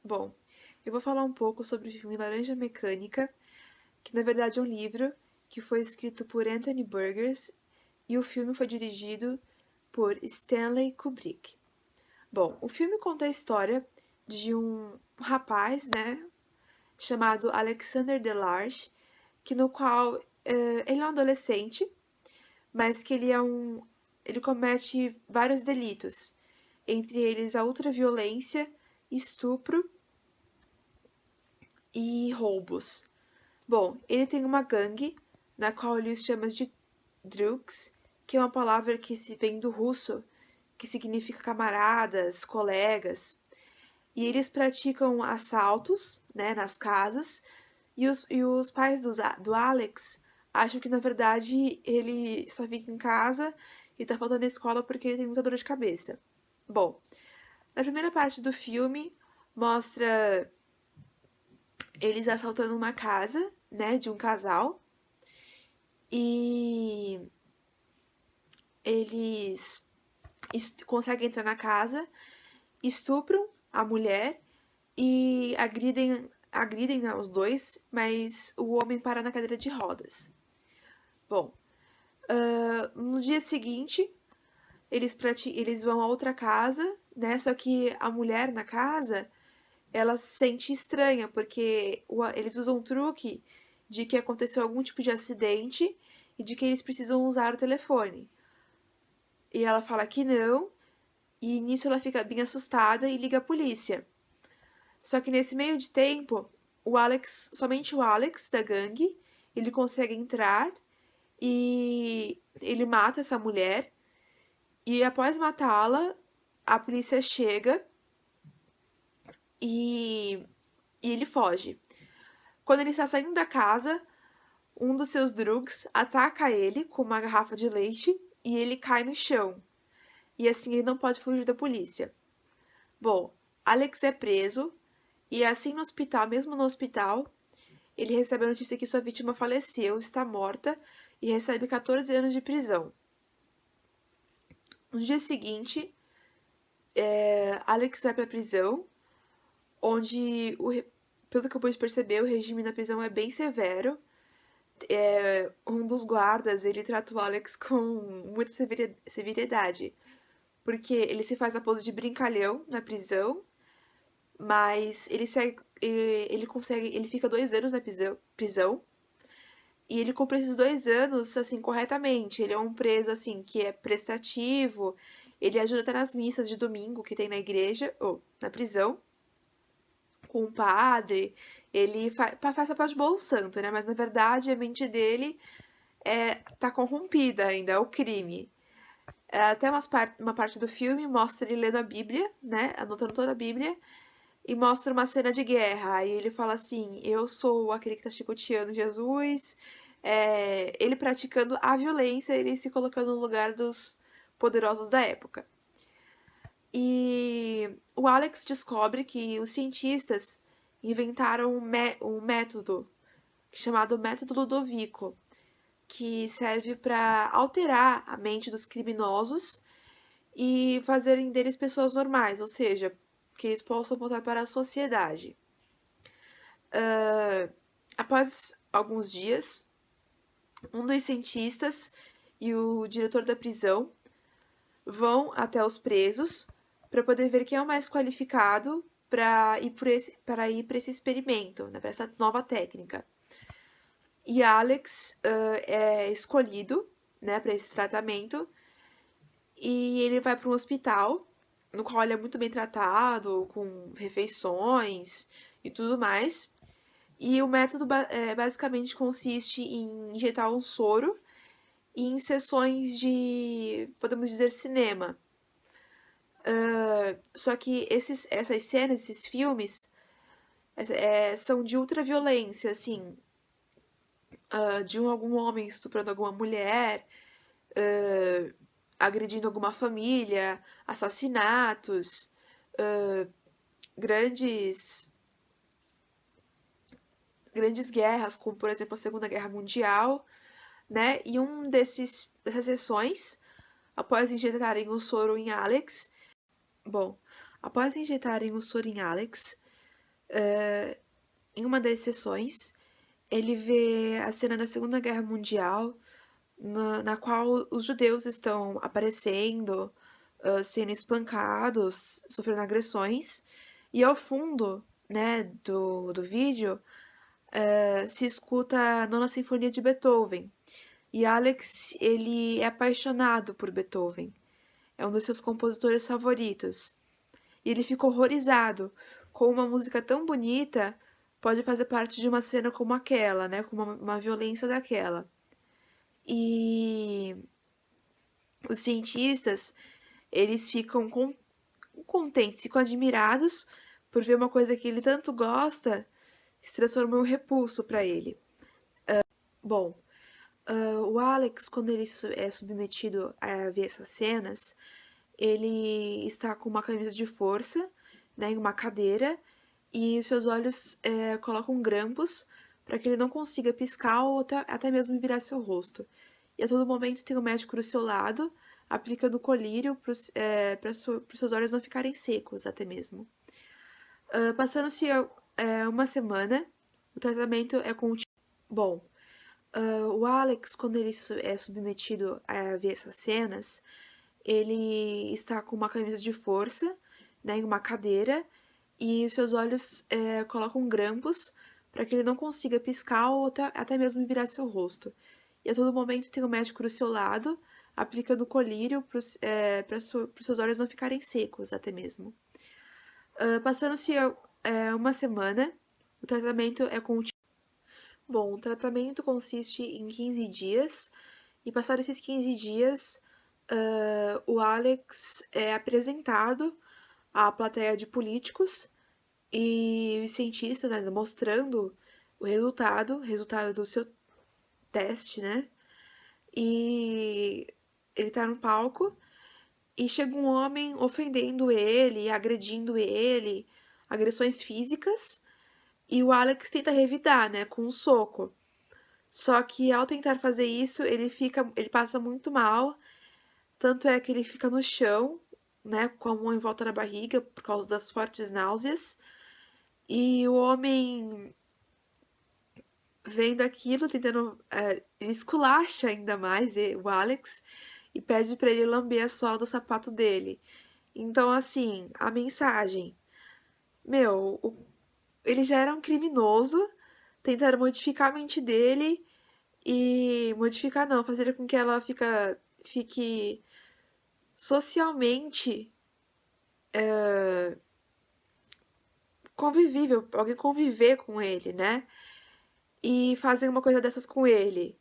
Bom, eu vou falar um pouco sobre o filme Laranja Mecânica, que na verdade é um livro que foi escrito por Anthony Burgess e o filme foi dirigido por Stanley Kubrick. Bom, o filme conta a história de um rapaz, né, chamado Alexander Delarge, que no qual ele é um adolescente, mas que ele comete vários delitos, entre eles a ultraviolência, estupro e roubos. Bom, ele tem uma gangue, na qual ele os chama de Drugs, que é uma palavra que se vem do russo, que significa camaradas, colegas. E eles praticam assaltos, né, nas casas, e os pais do Alex acham que, na verdade, ele só fica em casa e tá faltando na escola porque ele tem muita dor de cabeça. Bom, na primeira parte do filme, mostra eles assaltando uma casa, né, de um casal, e eles conseguem entrar na casa, estupram a mulher e agridem, né, os dois, mas o homem para na cadeira de rodas. Bom, no dia seguinte, eles vão a outra casa, né? Só que a mulher na casa, ela se sente estranha, porque eles usam um truque de que aconteceu algum tipo de acidente e de que eles precisam usar o telefone. E ela fala que não, e nisso ela fica bem assustada e liga a polícia. Só que nesse meio de tempo, somente o Alex da gangue, ele consegue entrar e ele mata essa mulher. E após matá-la, a polícia chega e, e ele foge. Quando ele está saindo da casa, um dos seus drugs ataca ele com uma garrafa de leite e ele cai no chão. E assim ele não pode fugir da polícia. Bom, Alex é preso e assim no hospital, mesmo no hospital, ele recebe a notícia que sua vítima faleceu, está morta e recebe 14 anos de prisão. No dia seguinte, Alex vai para a prisão, onde, pelo que eu pude perceber, o regime na prisão é bem severo. Um dos guardas, ele trata o Alex com muita severidade, porque ele se faz a pose de brincalhão na prisão, mas ele fica 2 anos na prisão e ele cumpre esses 2 anos, assim, corretamente. Ele é um preso, assim, que é prestativo, ele ajuda até nas missas de domingo que tem na igreja, ou na prisão, com o padre. Ele faz papel de bom santo, né? Mas, na verdade, a mente dele tá corrompida ainda, é o crime. Até uma parte do filme mostra ele lendo a Bíblia, né? Anotando toda a Bíblia. E mostra uma cena de guerra. Aí ele fala assim: eu sou aquele que tá chicoteando Jesus. Ele praticando a violência, ele se colocando no lugar dos poderosos da época. E o Alex descobre que os cientistas inventaram um método chamado método Ludovico, que serve para alterar a mente dos criminosos e fazerem deles pessoas normais, ou seja, que eles possam voltar para a sociedade. Após alguns dias, um dos cientistas e o diretor da prisão vão até os presos para poder ver quem é o mais qualificado para ir para esse experimento, né, para essa nova técnica. E Alex é escolhido, né, para esse tratamento e ele vai para um hospital no qual ele é muito bem tratado, com refeições e tudo mais. E o método basicamente consiste em injetar um soro e em sessões de, podemos dizer, cinema. Só que essas cenas, esses filmes, são de ultraviolência, assim, de algum homem estuprando alguma mulher, agredindo alguma família, assassinatos, grandes grandes guerras, como por exemplo a Segunda Guerra Mundial, né? E dessas sessões, após injetarem o soro em Alex, bom, após injetarem o soro em Alex, Em uma das sessões, ele vê a cena da Segunda Guerra Mundial, na qual os judeus estão aparecendo, sendo espancados, sofrendo agressões, e ao fundo, né, do vídeo, se escuta a Nona Sinfonia de Beethoven. E Alex, ele é apaixonado por Beethoven. É um dos seus compositores favoritos. E ele fica horrorizado com uma música tão bonita pode fazer parte de uma cena como aquela, né? Com uma violência daquela. E os cientistas, eles ficam contentes, ficam admirados por ver uma coisa que ele tanto gosta se transformou em um repulso para ele. Bom, o Alex, quando ele é submetido a ver essas cenas, ele está com uma camisa de força, né, em uma cadeira, e os seus olhos colocam grampos para que ele não consiga piscar ou até mesmo virar seu rosto. E a todo momento tem um médico do seu lado, aplicando colírio para os seus olhos não ficarem secos, até mesmo. Passando-se uma semana, o tratamento é contínuo. Bom, o Alex, quando ele é submetido a ver essas cenas, ele está com uma camisa de força, né, em uma cadeira, e os seus olhos colocam grampos para que ele não consiga piscar ou até mesmo virar seu rosto. E a todo momento tem um médico do seu lado, aplicando colírio para os seus olhos não ficarem secos, até mesmo. Passando-se uma semana, o tratamento é contínuo. Bom, o tratamento consiste em 15 dias, e passados esses 15 dias, o Alex é apresentado à plateia de políticos e os cientistas, né, mostrando o resultado do seu teste, né? E ele tá no palco e chega um homem ofendendo ele, agredindo ele, agressões físicas, e o Alex tenta revidar, né, com um soco. Só que ao tentar fazer isso, ele passa muito mal, tanto é que ele fica no chão, né, com a mão em volta da barriga por causa das fortes náuseas. E o homem vendo aquilo, tentando, ele esculacha ainda mais o Alex e pede pra ele lamber a sola do sapato dele. Então, assim, a mensagem, meu, ele já era um criminoso, tentaram modificar a mente dele e modificar não, fazer com que ela fique socialmente convivível, alguém conviver com ele, né? E fazer uma coisa dessas com ele.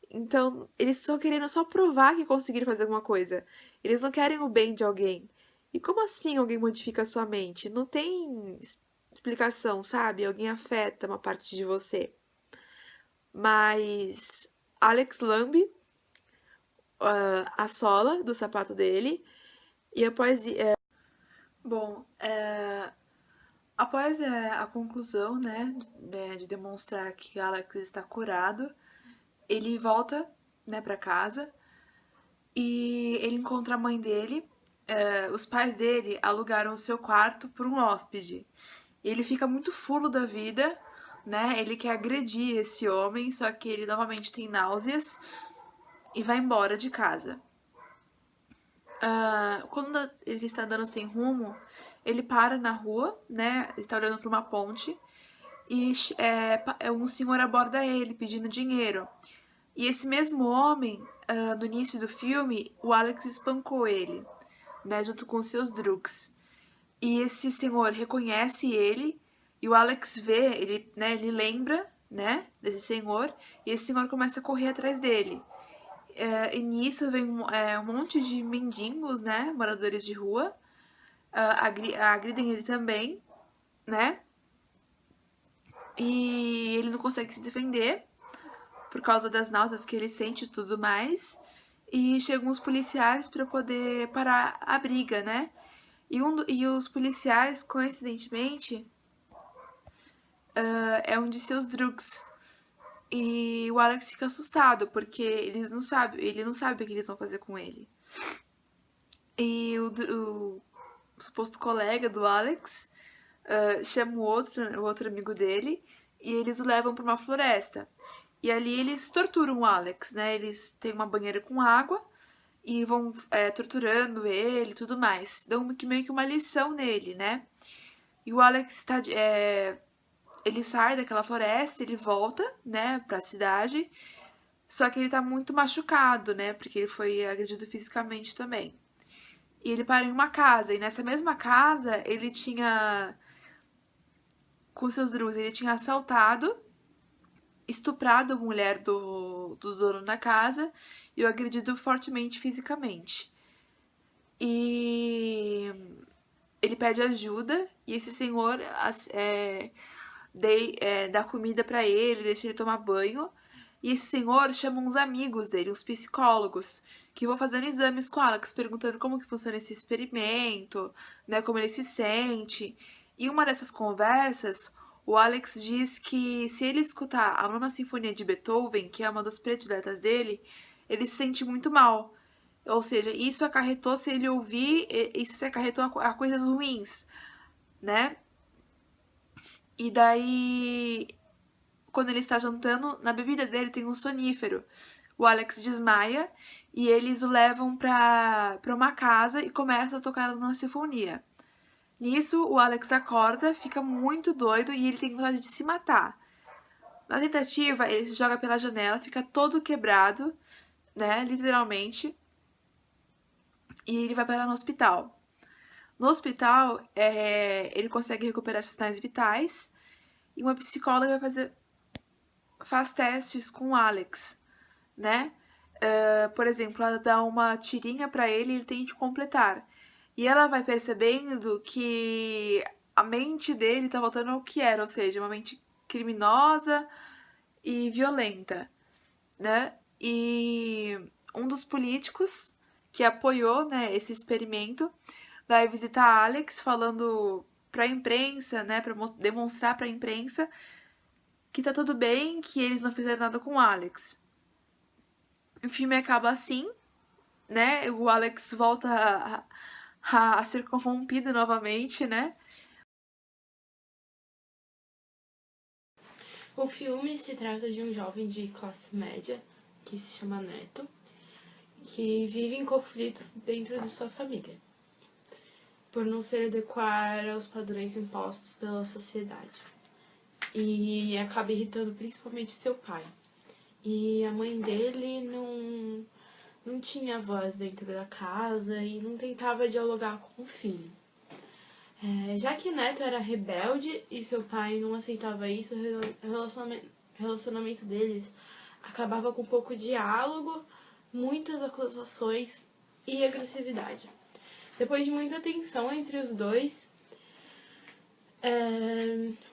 Então, eles estão querendo só provar que conseguiram fazer alguma coisa. Eles não querem o bem de alguém. E como assim alguém modifica a sua mente? Não tem explicação, sabe? Alguém afeta uma parte de você. Mas Alex lambe a sola do sapato dele e após bom, após a conclusão, né, de demonstrar que Alex está curado, ele volta, né, para casa e ele encontra a mãe dele. Os pais dele alugaram o seu quarto por um hóspede. Ele fica muito fulo da vida, né? Ele quer agredir esse homem, só que ele novamente tem náuseas e vai embora de casa. Quando ele está andando sem rumo, ele para na rua, né? Ele está olhando para uma ponte e um senhor aborda ele pedindo dinheiro. E esse mesmo homem, no início do filme, o Alex espancou ele, né, junto com seus drugs. E esse senhor reconhece ele e o Alex vê, ele lembra, né, desse senhor, e esse senhor começa a correr atrás dele. E nisso vem um monte de mendigos, né, moradores de rua, agridem ele também, né, e ele não consegue se defender por causa das náuseas que ele sente e tudo mais. E chegam os policiais para poder parar a briga, né? E os policiais, coincidentemente, é um de seus drugs. E o Alex fica assustado, porque ele não sabe o que eles vão fazer com ele. E o suposto colega do Alex chama o outro amigo dele e eles o levam para uma floresta. E ali eles torturam o Alex, né? Eles têm uma banheira com água e vão torturando ele e tudo mais. Dão meio que uma lição nele, né? E o Alex ele sai daquela floresta, ele volta, né, pra cidade. Só que ele tá muito machucado, né? Porque ele foi agredido fisicamente também. E ele para em uma casa, e nessa mesma casa ele tinha, com seus drugs, ele tinha assaltado, estuprado a mulher do dono da casa e o agredido fortemente fisicamente. E ele pede ajuda e esse senhor dá comida pra ele, deixa ele tomar banho. E esse senhor chama uns amigos dele, uns psicólogos, que vão fazendo exames com o Alex, perguntando como que funciona esse experimento, né, como ele se sente. E uma dessas conversas, o Alex diz que se ele escutar a Nona Sinfonia de Beethoven, que é uma das prediletas dele, ele se sente muito mal. Ou seja, isso acarretou, se ele ouvir, isso se acarretou a coisas ruins, né? E daí, quando ele está jantando, na bebida dele tem um sonífero. O Alex desmaia e eles o levam pra uma casa e começam a tocar uma sinfonia. Nisso, o Alex acorda, fica muito doido e ele tem vontade de se matar. Na tentativa, ele se joga pela janela, fica todo quebrado, né, literalmente, e ele vai parar no hospital. No hospital, ele consegue recuperar os sinais vitais e uma psicóloga faz testes com o Alex, né? Por exemplo, ela dá uma tirinha pra ele e ele tem que completar. E ela vai percebendo que a mente dele tá voltando ao que era, ou seja, uma mente criminosa e violenta, né? E um dos políticos que apoiou, né, esse experimento vai visitar Alex falando pra imprensa, né, pra demonstrar pra imprensa que tá tudo bem, que eles não fizeram nada com o Alex. O filme acaba assim, né? O Alex volta a ser corrompido novamente, né? O filme se trata de um jovem de classe média, que se chama Neto, que vive em conflitos dentro de sua família, por não se adequar aos padrões impostos pela sociedade. E acaba irritando principalmente seu pai. E a mãe dele não tinha voz dentro da casa e não tentava dialogar com o filho. Já que Neto era rebelde e seu pai não aceitava isso, o relacionamento deles acabava com pouco diálogo, muitas acusações e agressividade. Depois de muita tensão entre os dois,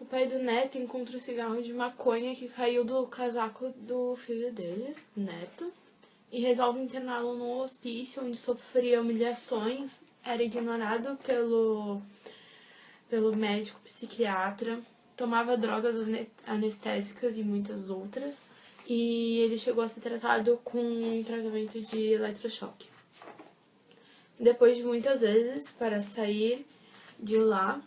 o pai do Neto encontra um cigarro de maconha que caiu do casaco do filho dele, Neto, e resolve interná-lo num hospício onde sofria humilhações, era ignorado pelo médico psiquiatra, tomava drogas anestésicas e muitas outras, e ele chegou a ser tratado com um tratamento de eletrochoque. Depois de muitas vezes para sair de lá,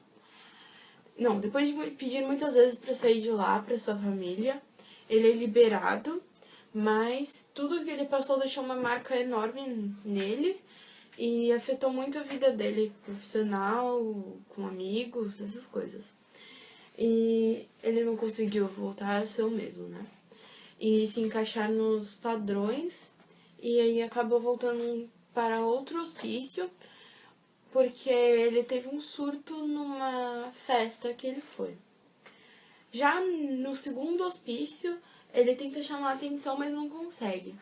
depois de pedir muitas vezes para sair de lá para sua família, ele é liberado, mas tudo que ele passou deixou uma marca enorme nele e afetou muito a vida dele, profissional, com amigos, essas coisas. E ele não conseguiu voltar a ser o mesmo, né? E se encaixar nos padrões, e aí acabou voltando para outro hospício, porque ele teve um surto numa festa que ele foi. Já no segundo hospício, ele tenta chamar a atenção, mas não consegue.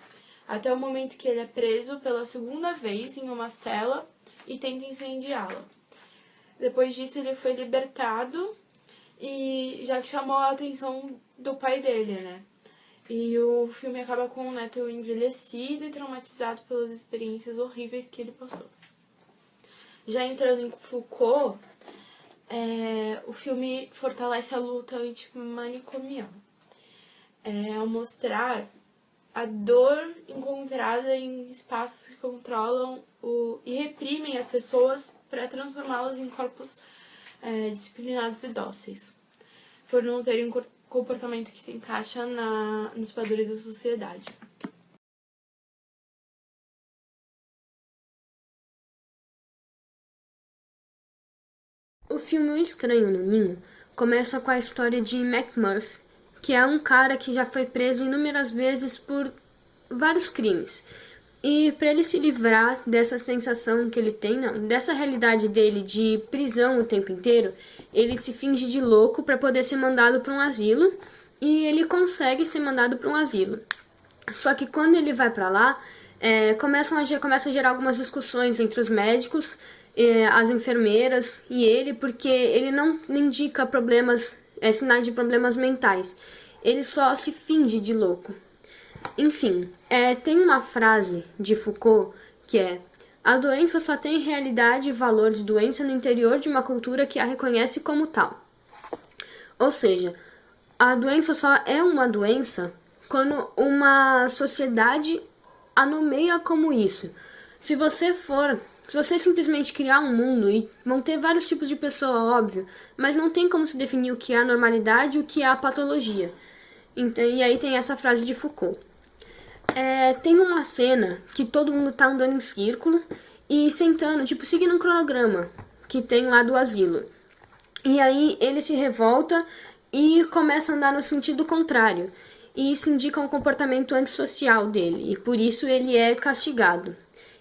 Até o momento que ele é preso pela segunda vez em uma cela e tenta incendiá-la. Depois disso, ele foi libertado e já que chamou a atenção do pai dele, né? E o filme acaba com o Neto envelhecido e traumatizado pelas experiências horríveis que ele passou. Já entrando em Foucault, o filme fortalece a luta antimanicomial. Ao mostrar a dor encontrada em espaços que controlam e reprimem as pessoas para transformá-las em corpos disciplinados e dóceis, por não terem um comportamento que se encaixa nos padrões da sociedade. O filme Um Estranho no Ninho começa com a história de McMurphy, que é um cara que já foi preso inúmeras vezes por vários crimes. E para ele se livrar dessa sensação que ele tem, dessa realidade dele de prisão o tempo inteiro, ele se finge de louco para poder ser mandado para um asilo, e ele consegue ser mandado para um asilo. Só que quando ele vai para lá, começa a gerar algumas discussões entre os médicos, as enfermeiras e ele, porque ele não indica sinais de problemas mentais. Ele só se finge de louco. Enfim, tem uma frase de Foucault que é: a doença só tem realidade e valor de doença no interior de uma cultura que a reconhece como tal. Ou seja, a doença só é uma doença quando uma sociedade a nomeia como isso. Se você simplesmente criar um mundo, e vão ter vários tipos de pessoa, óbvio, mas não tem como se definir o que é a normalidade e o que é a patologia. Então, e aí tem essa frase de Foucault. Tem uma cena que todo mundo tá andando em círculo e sentando, seguindo um cronograma que tem lá do asilo. E aí ele se revolta e começa a andar no sentido contrário. E isso indica um comportamento antissocial dele, e por isso ele é castigado.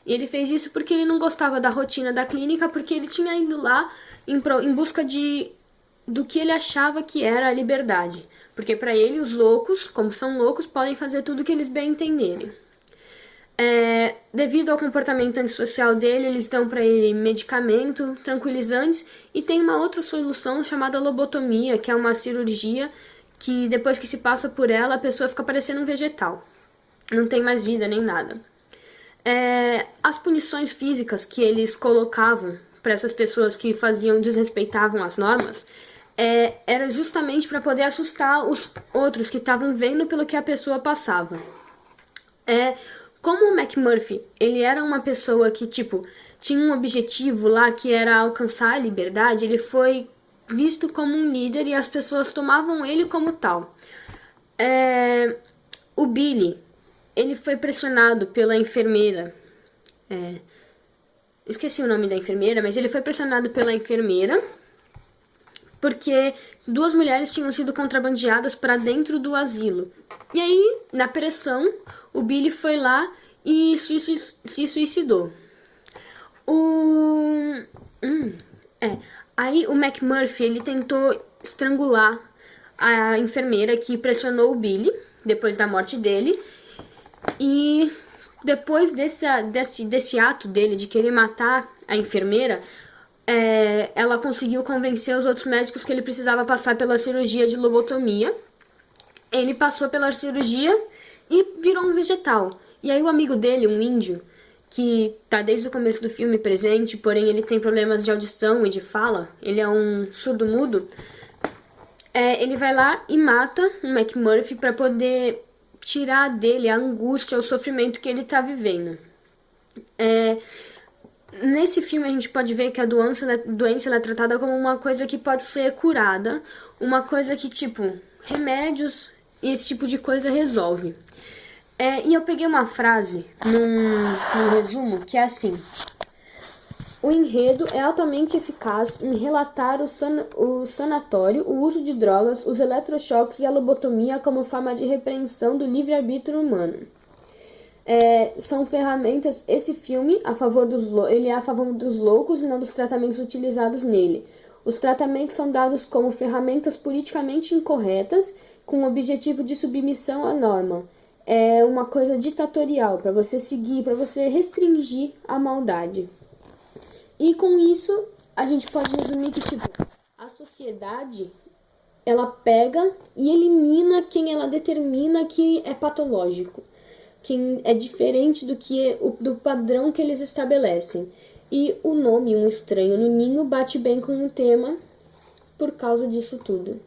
E ele fez isso porque ele não gostava da rotina da clínica, porque ele tinha ido lá em busca do que ele achava que era a liberdade. Porque para ele, os loucos, como são loucos, podem fazer tudo o que eles bem entenderem. Devido ao comportamento antissocial dele, eles dão para ele medicamento, tranquilizantes, e tem uma outra solução chamada lobotomia, que é uma cirurgia que depois que se passa por ela, a pessoa fica parecendo um vegetal. Não tem mais vida nem nada. As punições físicas que eles colocavam para essas pessoas que desrespeitavam as normas, era justamente para poder assustar os outros que estavam vendo pelo que a pessoa passava. Como o McMurphy, ele era uma pessoa que, tinha um objetivo lá que era alcançar a liberdade, ele foi visto como um líder e as pessoas tomavam ele como tal. O Billy, ele foi pressionado pela enfermeira. Esqueci o nome da enfermeira, mas ele foi pressionado pela enfermeira porque 2 mulheres tinham sido contrabandeadas para dentro do asilo. E aí, na pressão, o Billy foi lá e se suicidou. Aí o McMurphy, ele tentou estrangular a enfermeira que pressionou o Billy depois da morte dele. E depois desse ato dele de querer matar a enfermeira, ela conseguiu convencer os outros médicos que ele precisava passar pela cirurgia de lobotomia. Ele passou pela cirurgia e virou um vegetal. E aí o amigo dele, um índio, que tá desde o começo do filme presente, porém ele tem problemas de audição e de fala, ele é um surdo-mudo, ele vai lá e mata o McMurphy para poder tirar dele a angústia, o sofrimento que ele tá vivendo. Nesse filme a gente pode ver que a doença ela é tratada como uma coisa que pode ser curada, uma coisa que, remédios e esse tipo de coisa resolve. E eu peguei uma frase num resumo que é assim: o enredo é altamente eficaz em relatar o sanatório, o uso de drogas, os eletrochoques e a lobotomia como forma de repreensão do livre-arbítrio humano. São ferramentas. Esse filme ele é a favor dos loucos e não dos tratamentos utilizados nele. Os tratamentos são dados como ferramentas politicamente incorretas com o objetivo de submissão à norma. É uma coisa ditatorial para você seguir, para você restringir a maldade. E com isso a gente pode resumir que a sociedade, ela pega e elimina quem ela determina que é patológico, quem é diferente do padrão que eles estabelecem. E o nome Um Estranho no Ninho bate bem com o tema por causa disso tudo.